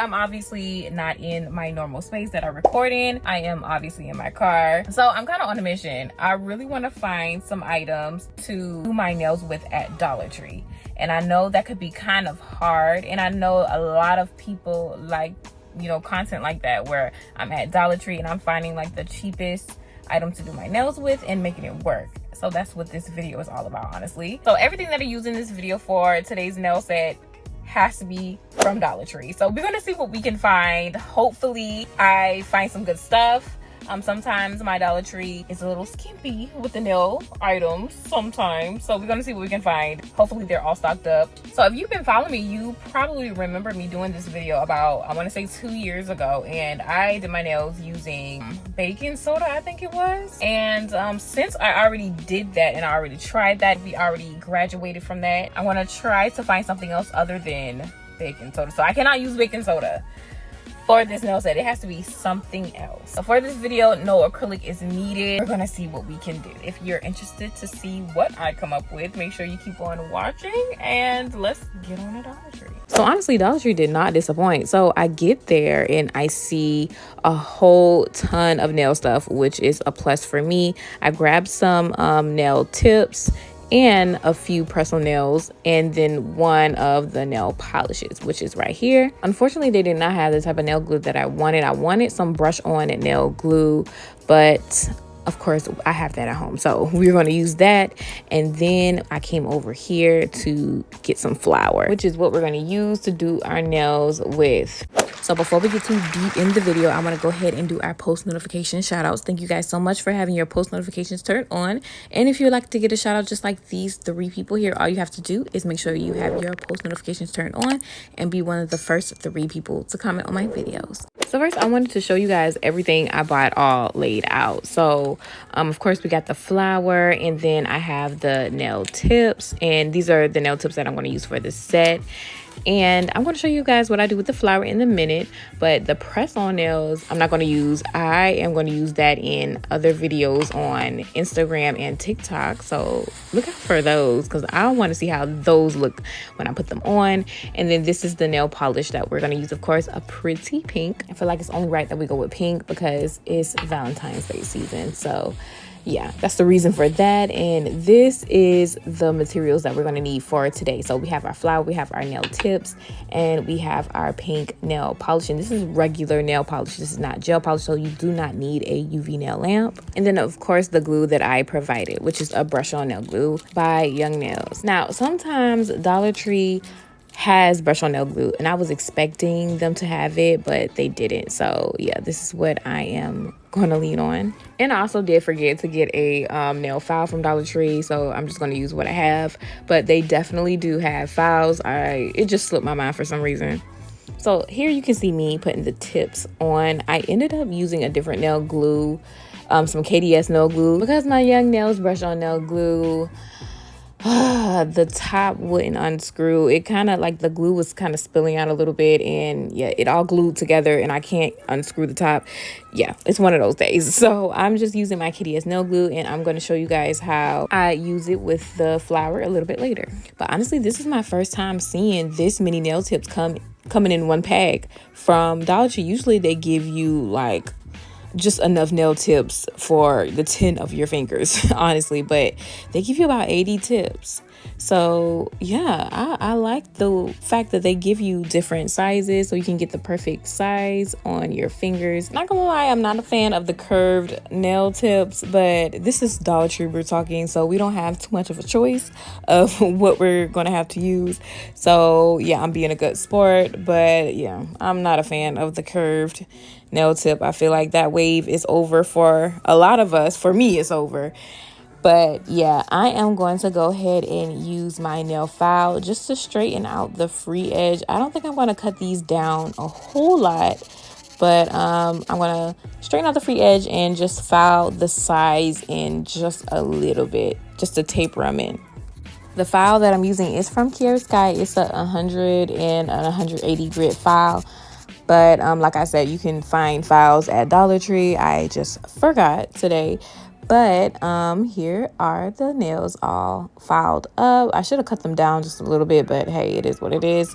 I'm obviously not in my normal space that I record in. I am obviously in my car. So I'm kind of on a mission. I really want to find some items to do my nails with at Dollar Tree. And I know that could be kind of hard. And I know a lot of people like, you know, content like that, where I'm at Dollar Tree and I'm finding like the cheapest item to do my nails with and making it work. So that's what this video is all about, honestly. So everything that I use in this video for today's nail set has to be from Dollar Tree. So we're gonna see what we can find. Hopefully I find some good stuff. Sometimes my Dollar Tree is a little skimpy with the nail items sometimes. So we're gonna see what we can find. Hopefully they're all stocked up. So if you've been following me, you probably remember me doing this video about, I wanna say 2 years ago. And I did my nails using baking soda, I think it was. And since I already did that and I already tried that, we already graduated from that, I wanna try to find something else other than baking soda. So I cannot use baking soda for this nail set. It has to be something else. So for this video, no acrylic is needed. We're gonna see what we can do. If you're interested to see what I come up with, make sure you keep on watching and let's get on to Dollar Tree. So honestly, Dollar Tree did not disappoint. So I get there and I see a whole ton of nail stuff, which is a plus for me. I grabbed some nail tips and a few press-on nails, and then one of the nail polishes, which is right here. Unfortunately, they did not have the type of nail glue that I wanted. I wanted some brush-on and nail glue, but of course I have that at home, so we're going to use that. And then I came over here to get some flour, which is what we're going to use to do our nails with. So before we get too deep in the video, I want to go ahead and do our post notification shout outs. Thank you guys so much for having your post notifications turned on. And if you'd like to get a shout out just like these 3 people here, all you have to do is make sure you have your post notifications turned on and be one of the first 3 people to comment on my videos. So first, I wanted to show you guys everything I bought all laid out. So of course we got the flour, and then I have the nail tips, and these are the nail tips that I'm going to use for this set. And I'm going to show you guys what I do with the flour in a minute, but the press-on nails I'm not going to use. I am going to use that in other videos on Instagram and TikTok, so look out for those because I want to see how those look when I put them on. And then this is the nail polish that we're going to use, of course, a pretty pink. I feel like it's only right that we go with pink because it's Valentine's Day season, so yeah, that's the reason for that. And this is the materials that we're going to need for today. So we have our flour, we have our nail tips, and we have our pink nail polish. And this is regular nail polish. This is not gel polish, so you do not need a UV nail lamp. And then of course the glue that I provided, which is a brush on nail glue by Young Nails. Now sometimes Dollar Tree has brush on nail glue, and I was expecting them to have it, but they didn't. So yeah, this is what I am going to lean on. And I also did forget to get a nail file from Dollar Tree, so I'm just going to use what I have. But they definitely do have files. It just slipped my mind for some reason. So here you can see me putting the tips on. I ended up using a different nail glue, some KDS nail glue, because my Young Nails brush on nail glue, the top wouldn't unscrew. It kind of like the glue was kind of spilling out a little bit, and yeah, it all glued together and I can't unscrew the top. Yeah, it's one of those days. So I'm just using my KDS nail glue, and I'm going to show you guys how I use it with the flour a little bit later. But honestly, this is my first time seeing this many nail tips coming in one pack from Dollar Tree. Usually they give you like just enough nail tips for the 10 of your fingers, honestly, but they give you about 80 tips. So yeah, I like the fact that they give you different sizes so you can get the perfect size on your fingers. Not gonna lie, I'm not a fan of the curved nail tips, but this is Dollar Tree we're talking, so we don't have too much of a choice of what we're gonna have to use. So yeah, I'm being a good sport, but yeah, I'm not a fan of the curved nail tip. I feel like that wave is over for a lot of us. For me, it's over. But yeah, I am going to go ahead and use my nail file just to straighten out the free edge. I don't think I'm going to cut these down a whole lot, but I'm going to straighten out the free edge and just file the sides in just a little bit, just to taper them in. The file that I'm using is from Kiara Sky. It's a 100 and a 180 grit file. But like I said, you can find files at Dollar Tree. I just forgot today. But here are the nails all filed up. I should have cut them down just a little bit, but hey, it is what it is.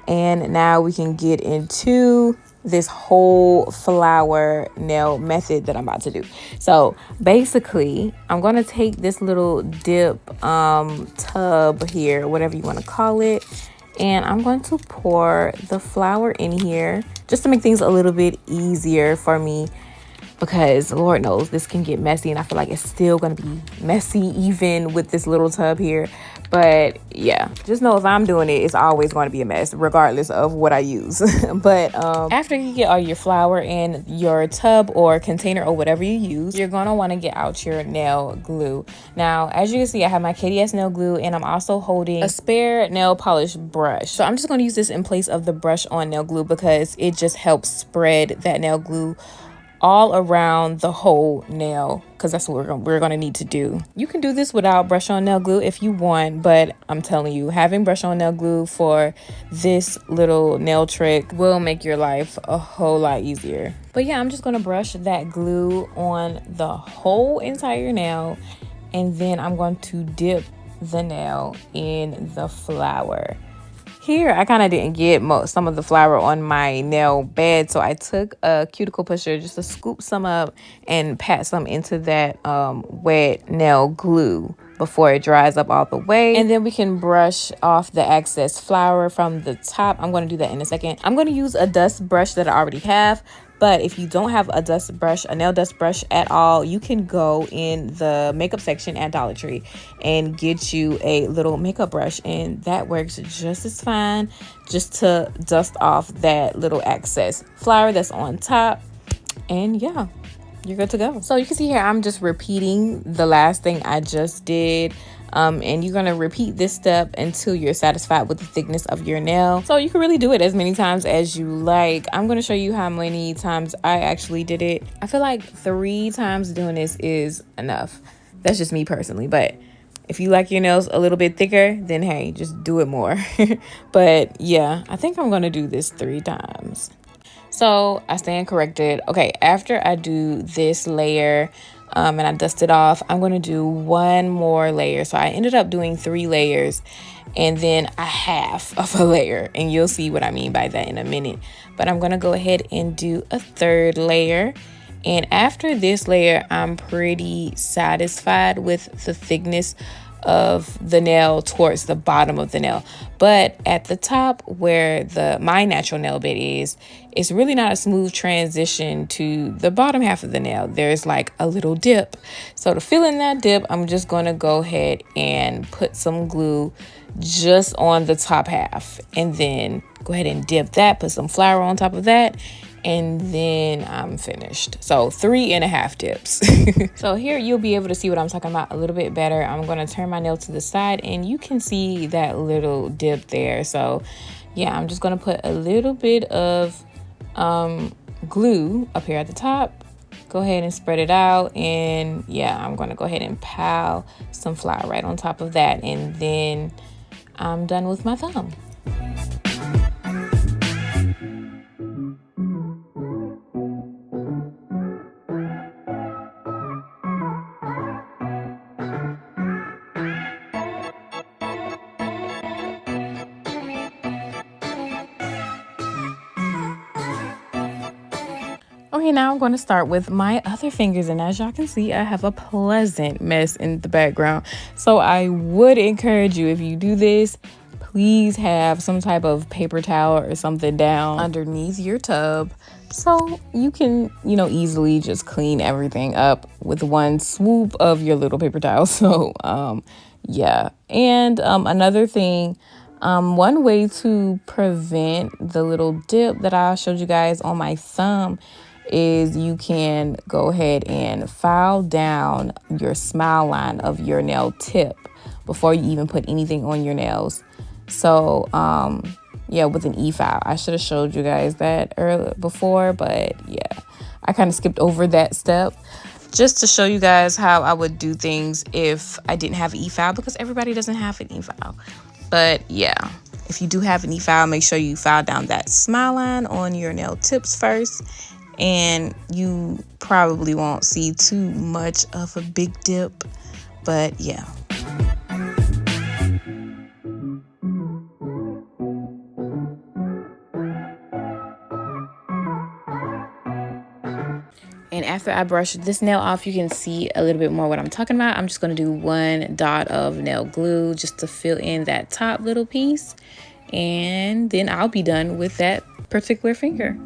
And now we can get into this whole flower nail method that I'm about to do. So basically, I'm going to take this little dip tub here, whatever you want to call it, and I'm going to pour the flour in here just to make things a little bit easier for me, because Lord knows this can get messy, and I feel like it's still going to be messy even with this little tub here. But yeah, just know if I'm doing it, it's always going to be a mess regardless of what I use. But after you get all your flour in your tub or container or whatever you use, you're going to want to get out your nail glue. Now, as you can see, I have my KDS nail glue, and I'm also holding a spare nail polish brush. So I'm just going to use this in place of the brush on nail glue because it just helps spread that nail glue all around the whole nail, because that's what we're gonna need to do. You can do this without brush on nail glue if you want, but I'm telling you, having brush on nail glue for this little nail trick will make your life a whole lot easier. But yeah, I'm just gonna brush that glue on the whole entire nail, and then I'm going to dip the nail in the flour. Here, I kind of didn't get some of the flour on my nail bed, so I took a cuticle pusher just to scoop some up and pat some into that wet nail glue before it dries up all the way. And then we can brush off the excess flour from the top. I'm going to do that in a second. I'm going to use a dust brush that I already have. But if you don't have a dust brush, a nail dust brush at all, you can go in the makeup section at Dollar Tree and get you a little makeup brush, and that works just as fine, just to dust off that little excess flour that's on top. And yeah, you're good to go. So you can see here, I'm just repeating the last thing I just did. And you're gonna repeat this step until you're satisfied with the thickness of your nail. So you can really do it as many times as you like. I'm gonna show you how many times I actually did it. I feel like 3 times doing this is enough. That's just me personally, but if you like your nails a little bit thicker, then hey, just do it more. But yeah, I think I'm gonna do this 3 times. So I stand corrected. Okay, after I do this layer, and I dust it off, I'm going to do 1 more layer. So I ended up doing 3 layers and then a half of a layer, and you'll see what I mean by that in a minute. But I'm going to go ahead and do a 3rd layer. And after this layer, I'm pretty satisfied with the thickness of the nail towards the bottom of the nail. But at the top where my natural nail bed is, it's really not a smooth transition to the bottom half of the nail. There's like a little dip. So to fill in that dip, I'm just going to go ahead and put some glue just on the top half, and then go ahead and dip that, put some flour on top of that, and then I'm finished. So 3.5 dips. So here you'll be able to see what I'm talking about a little bit better. I'm going to turn my nail to the side, and you can see that little dip there. So yeah, I'm just going to put a little bit of glue up here at the top. Go ahead and spread it out, and yeah, I'm going to go ahead and pile some flour right on top of that, and then I'm done with my thumb. Okay, now I'm going to start with my other fingers, and as y'all can see, I have a pleasant mess in the background. So I would encourage you, if you do this, please have some type of paper towel or something down underneath your tub so you can, easily just clean everything up with one swoop of your little paper towel. So yeah. And another thing, one way to prevent the little dip that I showed you guys on my thumb is you can go ahead and file down your smile line of your nail tip before you even put anything on your nails. So yeah, with an e-file. I should have showed you guys that earlier before, but yeah, I kind of skipped over that step just to show you guys how I would do things if I didn't have an e-file, because everybody doesn't have an e-file. But yeah, if you do have an e-file, make sure you file down that smile line on your nail tips first. and you probably won't see too much of a big dip, but yeah. And after I brush this nail off, you can see a little bit more what I'm talking about. I'm just going to do 1 dot of nail glue just to fill in that top little piece. And then I'll be done with that particular finger.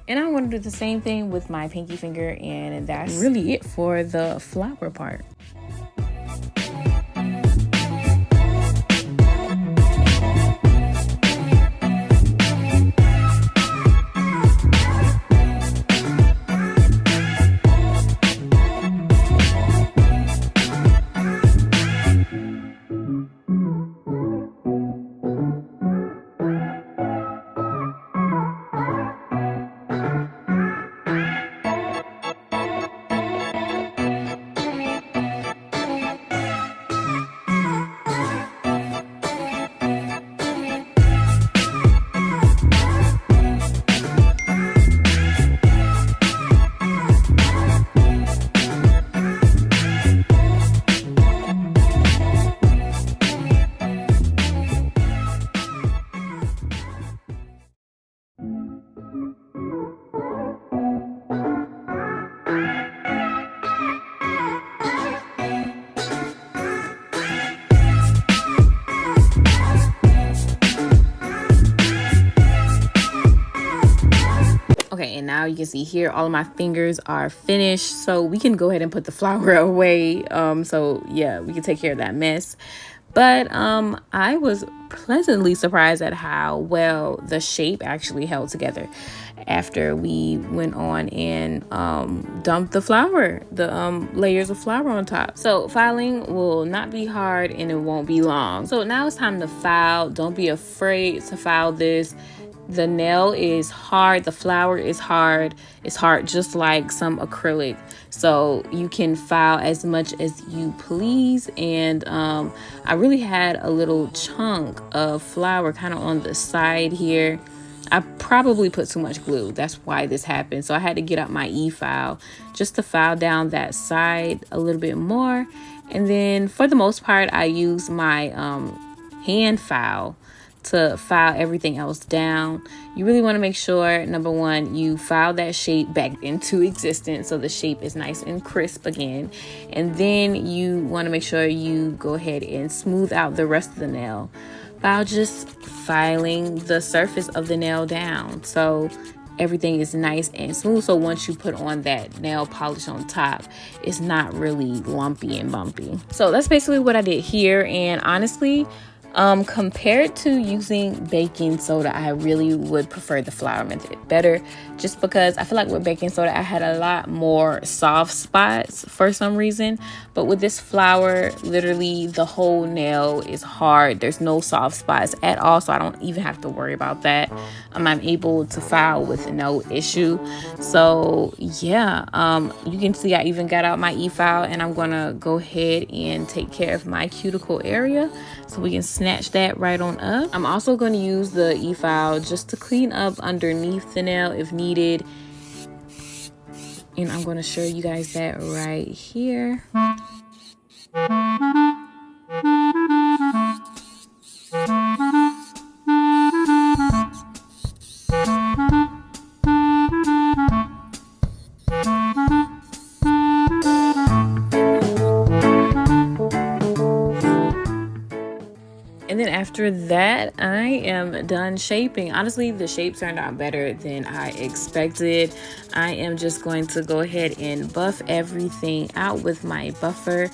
And I want to do the same thing with my pinky finger, and that's really it for the flower part. Okay, and now you can see here all of my fingers are finished, so we can go ahead and put the flower away. So yeah, we can take care of that mess. But I was pleasantly surprised at how well the shape actually held together after we went on and dumped the flour, the layers of flour on top. So filing will not be hard and it won't be long. So now it's time to file. Don't be afraid to file this. The nail is hard, the flower is hard. It's hard just like some acrylic. So you can file as much as you please. And I really had a little chunk of flour kind of on the side here. I probably put too much glue. That's why this happened. So I had to get out my e-file just to file down that side a little bit more. And then for the most part, I use my hand file to file everything else down. You really want to make sure, number one, you file that shape back into existence so the shape is nice and crisp again. And then you want to make sure you go ahead and smooth out the rest of the nail by just filing the surface of the nail down so everything is nice and smooth. So once you put on that nail polish on top, it's not really lumpy and bumpy. So that's basically what I did here. And honestly, compared to using baking soda, I really would prefer the flour method better, just because I feel like with baking soda I had a lot more soft spots for some reason, but with this flour, literally the whole nail is hard. There's no soft spots at all, so I don't even have to worry about that. I'm able to file with no issue. So yeah, you can see I even got out my e-file, and I'm gonna go ahead and take care of my cuticle area so we can snatch that right on up. I'm also going to use the e-file just to clean up underneath the nail if needed. And I'm going to show you guys that right here. And then after that, I am done shaping. Honestly, the shape turned out better than I expected. I am just going to go ahead and buff everything out with my buffer.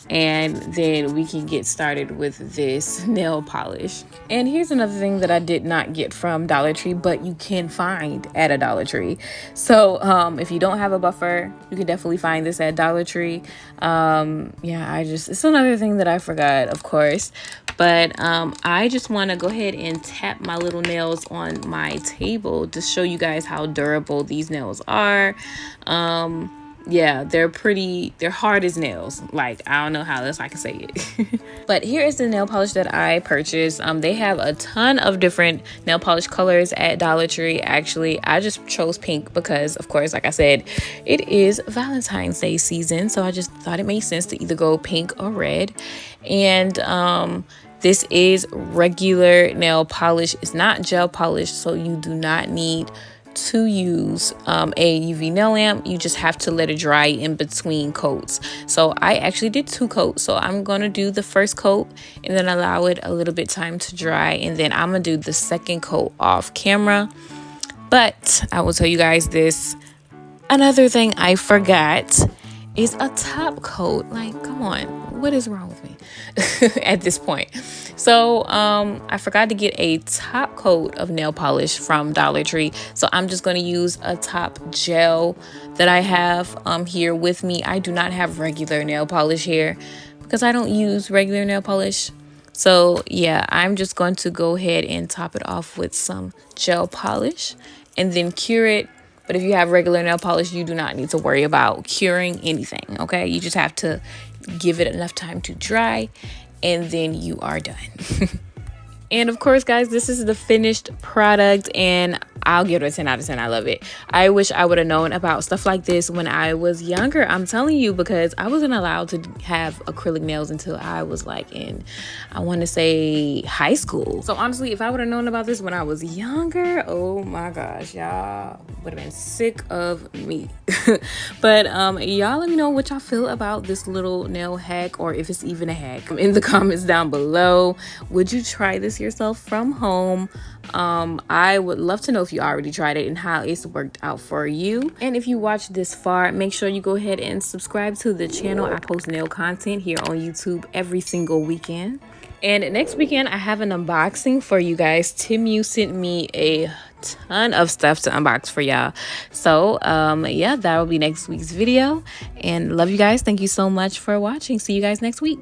and then we can get started with this nail polish. And here's another thing that I did not get from Dollar Tree, but you can find at a Dollar Tree. So if you don't have a buffer, you can definitely find this at Dollar Tree. It's another thing that I forgot, of course. But I just want to go ahead and tap my little nails on my table to show you guys how durable these nails are. Yeah, they're hard as nails. Like, I don't know how else I can say it. But here is the nail polish that I purchased. They have a ton of different nail polish colors at Dollar Tree. Actually, I just chose pink because, of course, like I said, it is Valentine's Day season. So I just thought it made sense to either go pink or red. And this is regular nail polish. It's not gel polish, so you do not need to use a UV nail lamp. You just have to let it dry in between coats. So I actually did 2 coats. So I'm going to do the first coat and then allow it a little bit time to dry. And then I'm going to do the second coat off camera. But I will tell you guys this. Another thing I forgot is a top coat. Like, come on, what is wrong with me at this point? So I forgot to get a top coat of nail polish from Dollar Tree. So I'm just going to use a top gel that I have here with me. I do not have regular nail polish here because I don't use regular nail polish. So yeah, I'm just going to go ahead and top it off with some gel polish and then cure it. But if you have regular nail polish, you do not need to worry about curing anything, okay? You just have to give it enough time to dry, and then you are done. And of course, guys, this is the finished product, and I'll give it a 10 out of 10. I love it. I wish I would have known about stuff like this when I was younger. I'm telling you, because I wasn't allowed to have acrylic nails until I was like in, I want to say, high school. So honestly, if I would have known about this when I was younger, oh my gosh, y'all would have been sick of me. But y'all let me know what y'all feel about this little nail hack, or if it's even a hack, in the comments down below. Would you try this yourself from home? I would love to know if you already tried it and how it's worked out for you. And if you watched this far, make sure you go ahead and subscribe to the channel. I post nail content here on YouTube every single weekend. And next weekend, I have an unboxing for you guys. Timu sent me a ton of stuff to unbox for y'all. So yeah, that will be next week's video. And love you guys. Thank you so much for watching. See you guys next week.